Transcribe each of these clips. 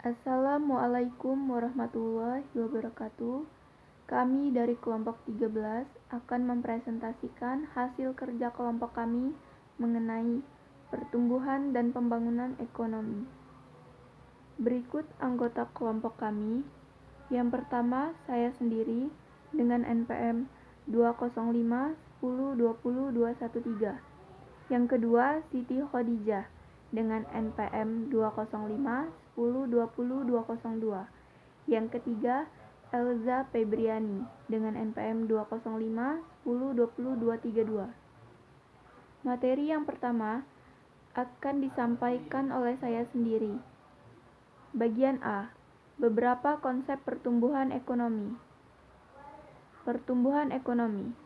Assalamualaikum warahmatullahi wabarakatuh. Kami dari kelompok 13 akan mempresentasikan hasil kerja kelompok kami mengenai pertumbuhan dan pembangunan ekonomi. Berikut anggota kelompok kami. Yang pertama, saya sendiri dengan NPM 20510202113. Yang kedua, Siti Khadijah dengan NPM 20510202202. Yang ketiga, Elza Febriani dengan NPM 20510202232. Materi yang pertama akan disampaikan oleh saya sendiri. Bagian A, beberapa konsep pertumbuhan ekonomi. Pertumbuhan ekonomi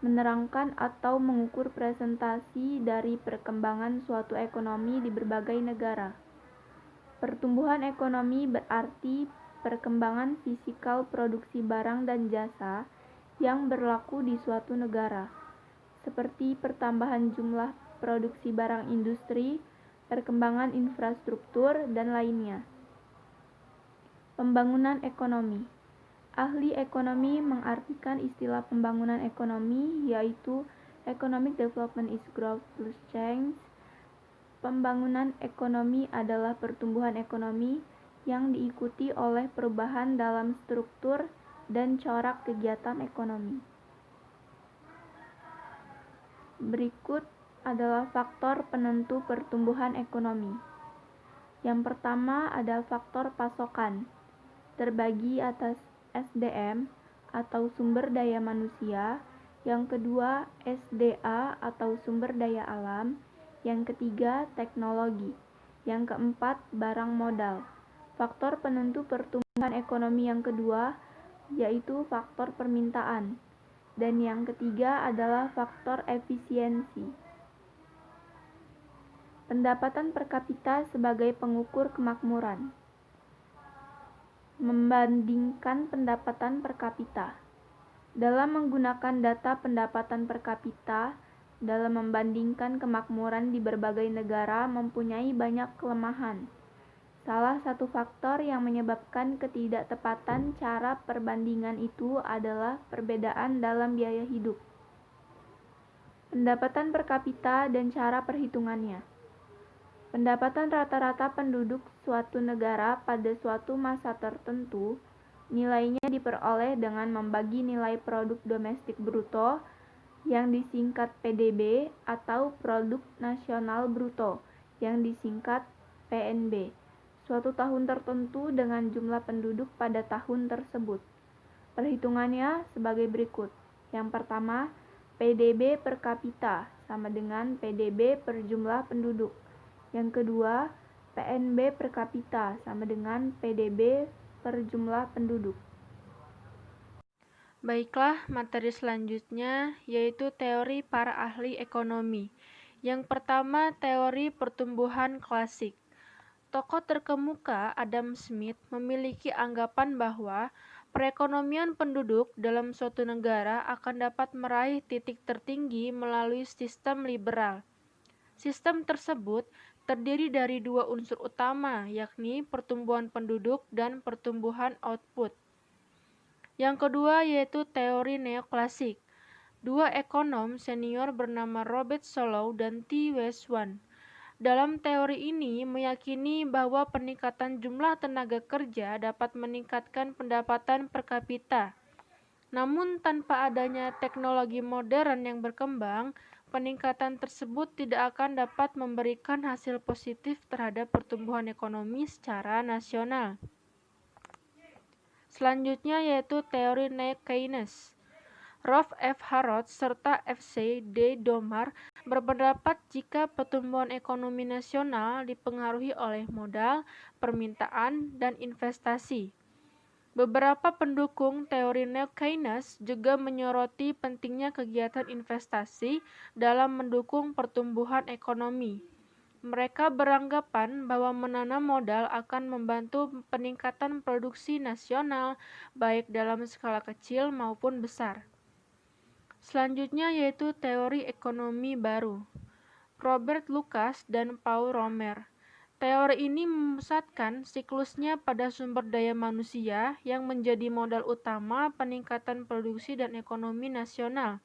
menerangkan atau mengukur presentasi dari perkembangan suatu ekonomi di berbagai negara. Pertumbuhan ekonomi berarti perkembangan fisikal produksi barang dan jasa yang berlaku di suatu negara, seperti pertambahan jumlah produksi barang industri, perkembangan infrastruktur, dan lainnya. Pembangunan ekonomi. Ahli ekonomi mengartikan istilah pembangunan ekonomi yaitu economic development is growth plus change. Pembangunan ekonomi adalah pertumbuhan ekonomi yang diikuti oleh perubahan dalam struktur dan corak kegiatan ekonomi. Berikut adalah faktor penentu pertumbuhan ekonomi. Yang pertama ada faktor pasokan, terbagi atas SDM atau sumber daya manusia, yang kedua SDA atau sumber daya alam, yang ketiga teknologi, yang keempat barang modal. Faktor penentu pertumbuhan ekonomi yang kedua yaitu faktor permintaan, dan yang ketiga adalah faktor efisiensi. Pendapatan per kapita sebagai pengukur kemakmuran. Membandingkan pendapatan per kapita. Dalam menggunakan data pendapatan per kapita dalam membandingkan kemakmuran di berbagai negara mempunyai banyak kelemahan. Salah satu faktor yang menyebabkan ketidaktepatan cara perbandingan itu adalah perbedaan dalam biaya hidup. Pendapatan per kapita dan cara perhitungannya. Pendapatan rata-rata penduduk suatu negara pada suatu masa tertentu, nilainya diperoleh dengan membagi nilai produk domestik bruto yang disingkat PDB atau produk nasional bruto yang disingkat PNB, suatu tahun tertentu dengan jumlah penduduk pada tahun tersebut. Perhitungannya sebagai berikut. Yang pertama, PDB per kapita sama dengan PDB per jumlah penduduk. Yang kedua, PNB per kapita sama dengan PDB per jumlah penduduk. Baiklah, materi selanjutnya yaitu teori para ahli ekonomi. Yang pertama, teori pertumbuhan klasik. Tokoh terkemuka Adam Smith memiliki anggapan bahwa perekonomian penduduk dalam suatu negara akan dapat meraih titik tertinggi melalui sistem liberal. Sistem tersebut terdiri dari dua unsur utama, yakni pertumbuhan penduduk dan pertumbuhan output. Yang kedua yaitu teori neoklasik. Dua ekonom senior bernama Robert Solow dan T. Westwan. Dalam teori ini meyakini bahwa peningkatan jumlah tenaga kerja dapat meningkatkan pendapatan per kapita. Namun tanpa adanya teknologi modern yang berkembang, peningkatan tersebut tidak akan dapat memberikan hasil positif terhadap pertumbuhan ekonomi secara nasional. Selanjutnya yaitu teori Keynes. Rolf F. Harrod serta F. C. D. Domar berpendapat jika pertumbuhan ekonomi nasional dipengaruhi oleh modal, permintaan, dan investasi. Beberapa pendukung teori Keynes juga menyoroti pentingnya kegiatan investasi dalam mendukung pertumbuhan ekonomi. Mereka beranggapan bahwa menanam modal akan membantu peningkatan produksi nasional baik dalam skala kecil maupun besar. Selanjutnya yaitu teori ekonomi baru. Robert Lucas dan Paul Romer. Teori ini memusatkan siklusnya pada sumber daya manusia yang menjadi modal utama peningkatan produksi dan ekonomi nasional.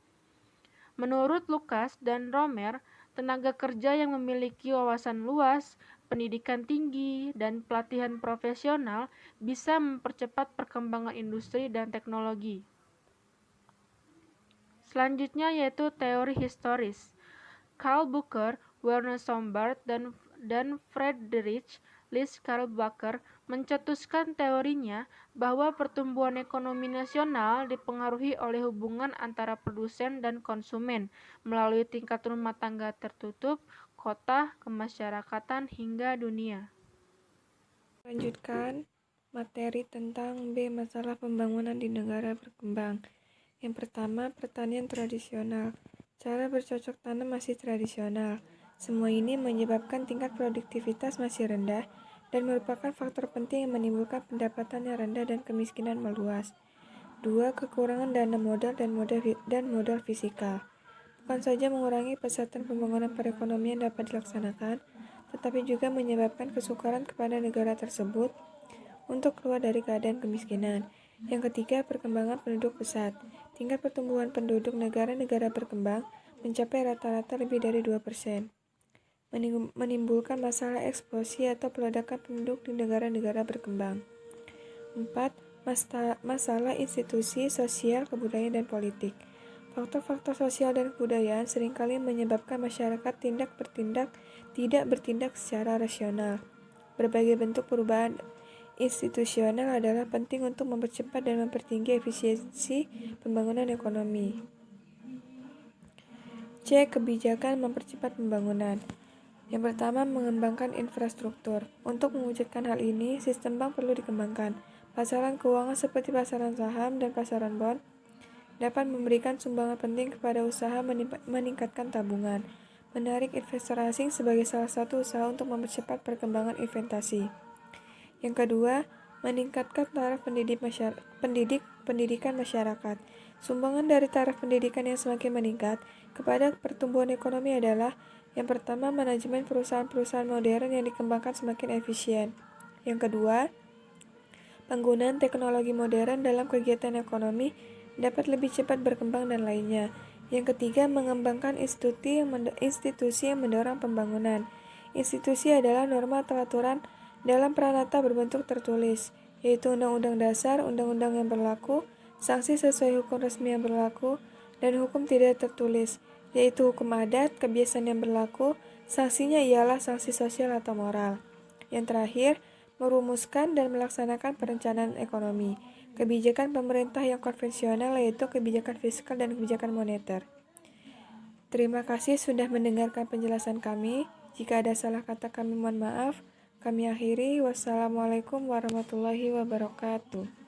Menurut Lucas dan Romer, tenaga kerja yang memiliki wawasan luas, pendidikan tinggi, dan pelatihan profesional bisa mempercepat perkembangan industri dan teknologi. Selanjutnya yaitu teori historis. Karl Bucher, Werner Sombart, dan Friedrich List Karl Baker mencetuskan teorinya bahwa pertumbuhan ekonomi nasional dipengaruhi oleh hubungan antara produsen dan konsumen melalui tingkat rumah tangga tertutup, kota, kemasyarakatan, hingga dunia. Lanjutkan materi tentang B. Masalah pembangunan di negara berkembang. Yang pertama, pertanian tradisional. Cara bercocok tanam masih tradisional. Semua ini menyebabkan tingkat produktivitas masih rendah dan merupakan faktor penting yang menimbulkan pendapatan yang rendah dan kemiskinan meluas. 2. Kekurangan dana modal dan modal fisikal. Bukan saja mengurangi pesatan pembangunan perekonomian dapat dilaksanakan, tetapi juga menyebabkan kesukaran kepada negara tersebut untuk keluar dari keadaan kemiskinan. Yang ketiga, perkembangan penduduk pesat. Tingkat pertumbuhan penduduk negara-negara berkembang mencapai rata-rata lebih dari 2%, menimbulkan masalah eksplosi atau peledakan penduduk di negara-negara berkembang. 4. Masalah institusi, sosial, kebudayaan, dan politik. Faktor-faktor sosial dan kebudayaan seringkali menyebabkan masyarakat tidak bertindak secara rasional. Berbagai bentuk perubahan institusional adalah penting untuk mempercepat dan mempertinggi efisiensi pembangunan ekonomi. C. Kebijakan mempercepat pembangunan. Yang pertama, mengembangkan infrastruktur. Untuk mewujudkan hal ini, sistem bank perlu dikembangkan. Pasaran keuangan seperti pasaran saham dan pasaran bond dapat memberikan sumbangan penting kepada usaha meningkatkan tabungan, menarik investor asing sebagai salah satu usaha untuk mempercepat perkembangan investasi. Yang kedua, meningkatkan taraf pendidikan masyarakat. Sumbangan dari taraf pendidikan yang semakin meningkat kepada pertumbuhan ekonomi adalah yang pertama, manajemen perusahaan-perusahaan modern yang dikembangkan semakin efisien. Yang kedua, penggunaan teknologi modern dalam kegiatan ekonomi dapat lebih cepat berkembang dan lainnya. Yang ketiga, mengembangkan institusi yang mendorong pembangunan. Institusi adalah norma atau aturan dalam pranata berbentuk tertulis, yaitu Undang-Undang Dasar, Undang-Undang yang berlaku, sanksi sesuai hukum resmi yang berlaku, dan hukum tidak tertulis, yaitu hukum adat, kebiasaan yang berlaku, sanksinya ialah sanksi sosial atau moral. Yang terakhir, merumuskan dan melaksanakan perencanaan ekonomi. Kebijakan pemerintah yang konvensional yaitu kebijakan fiskal dan kebijakan moneter. Terima kasih sudah mendengarkan penjelasan kami. Jika ada salah kata kami mohon maaf. Kami akhiri. Wassalamualaikum warahmatullahi wabarakatuh.